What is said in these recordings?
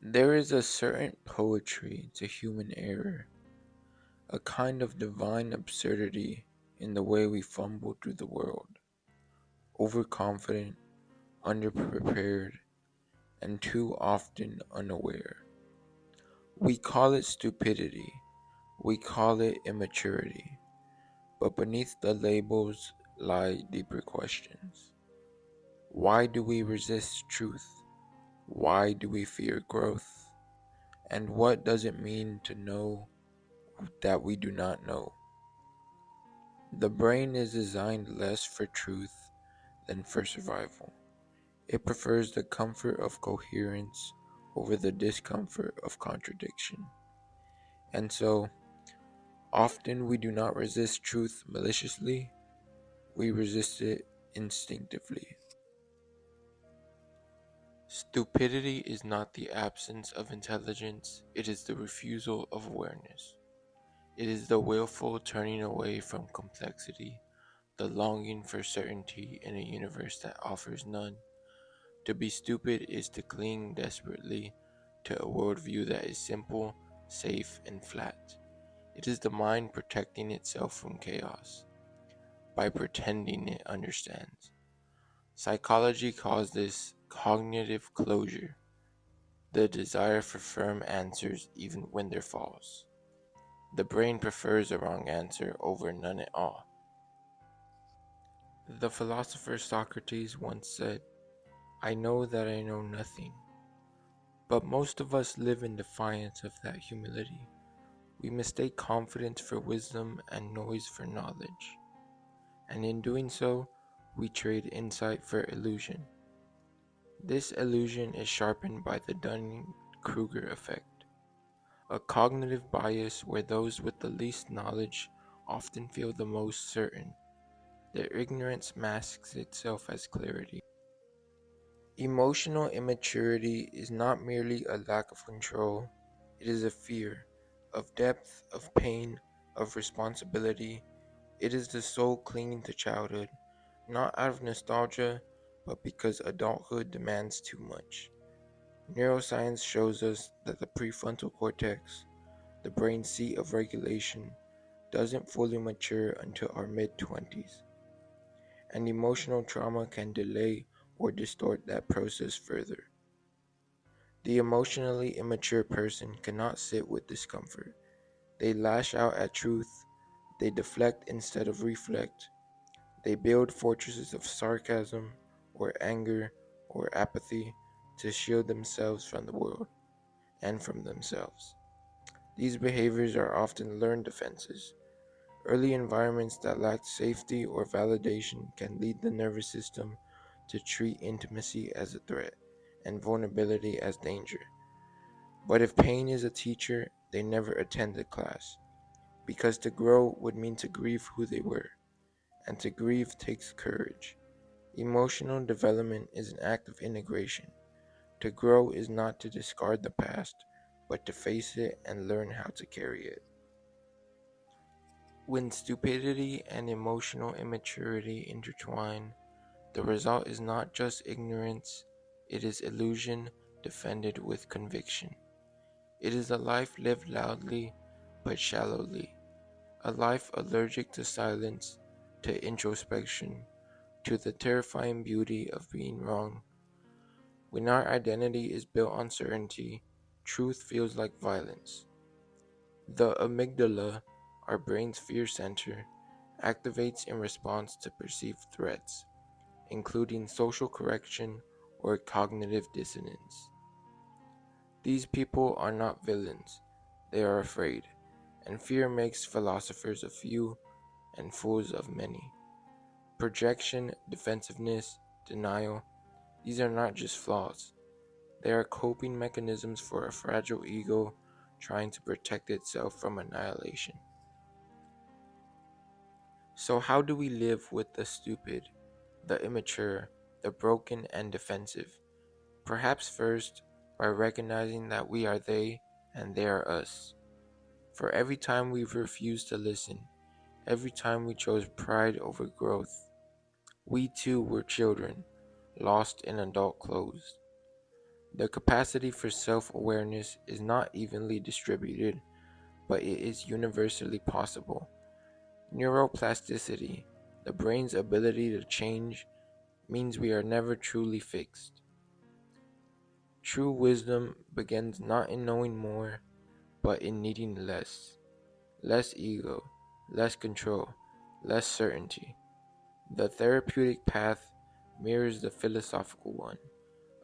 There is a certain poetry to human error, a kind of divine absurdity in the way we fumble through the world, overconfident, underprepared, and too often unaware. We call it stupidity, we call it immaturity, but beneath the labels lie deeper questions. Why do we resist truth? Why do we fear growth? And what does it mean to know that we do not know? The brain is designed less for truth than for survival. It prefers the comfort of coherence over the discomfort of contradiction. And so, often we do not resist truth maliciously, we resist it instinctively. Stupidity is not the absence of intelligence, it is the refusal of awareness. It is the willful turning away from complexity, the longing for certainty in a universe that offers none. To be stupid is to cling desperately to a worldview that is simple, safe, and flat. It is the mind protecting itself from chaos by pretending it understands. Psychology calls this cognitive closure, the desire for firm answers even when they're false. The brain prefers a wrong answer over none at all. The philosopher Socrates once said, "I know that I know nothing." But most of us live in defiance of that humility. We mistake confidence for wisdom and noise for knowledge. And in doing so, we trade insight for illusion. This illusion is sharpened by the Dunning-Kruger effect, a cognitive bias where those with the least knowledge often feel the most certain. Their ignorance masks itself as clarity. Emotional immaturity is not merely a lack of control, it is a fear of depth, of pain, of responsibility. It is the soul clinging to childhood, not out of nostalgia, but because adulthood demands too much. Neuroscience shows us that the prefrontal cortex, the brain's seat of regulation, doesn't fully mature until our mid-20s, and emotional trauma can delay or distort that process further. The emotionally immature person cannot sit with discomfort. They lash out at truth, they deflect instead of reflect, they build fortresses of sarcasm or anger or apathy to shield themselves from the world and from themselves. These behaviors are often learned defenses. Early environments that lack safety or validation can lead the nervous system to treat intimacy as a threat and vulnerability as danger. But if pain is a teacher, they never attended class, because to grow would mean to grieve who they were, and to grieve takes courage. Emotional development is an act of integration. To grow is not to discard the past, but to face it and learn how to carry it. When stupidity and emotional immaturity intertwine, the result is not just ignorance, it is illusion defended with conviction. It is a life lived loudly but shallowly, a life allergic to silence, to introspection, to the terrifying beauty of being wrong. When our identity is built on certainty, truth feels like violence. The amygdala, our brain's fear center, activates in response to perceived threats, including social correction or cognitive dissonance. These people are not villains, they are afraid, and fear makes philosophers of few and fools of many. Projection, defensiveness, denial, these are not just flaws. They are coping mechanisms for a fragile ego trying to protect itself from annihilation. So, how do we live with the stupid, the immature, the broken, and defensive? Perhaps first, by recognizing that we are they and they are us. For every time we've refused to listen, every time we chose pride over growth, we too were children, lost in adult clothes. The capacity for self-awareness is not evenly distributed, but it is universally possible. Neuroplasticity, the brain's ability to change, means we are never truly fixed. True wisdom begins not in knowing more, but in needing less. Less ego, less control, less certainty. The therapeutic path mirrors the philosophical one,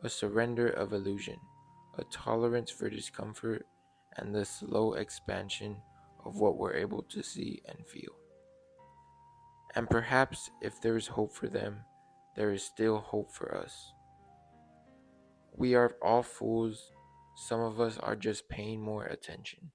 a surrender of illusion, a tolerance for discomfort, and the slow expansion of what we're able to see and feel. And perhaps if there is hope for them, there is still hope for us. We are all fools, some of us are just paying more attention.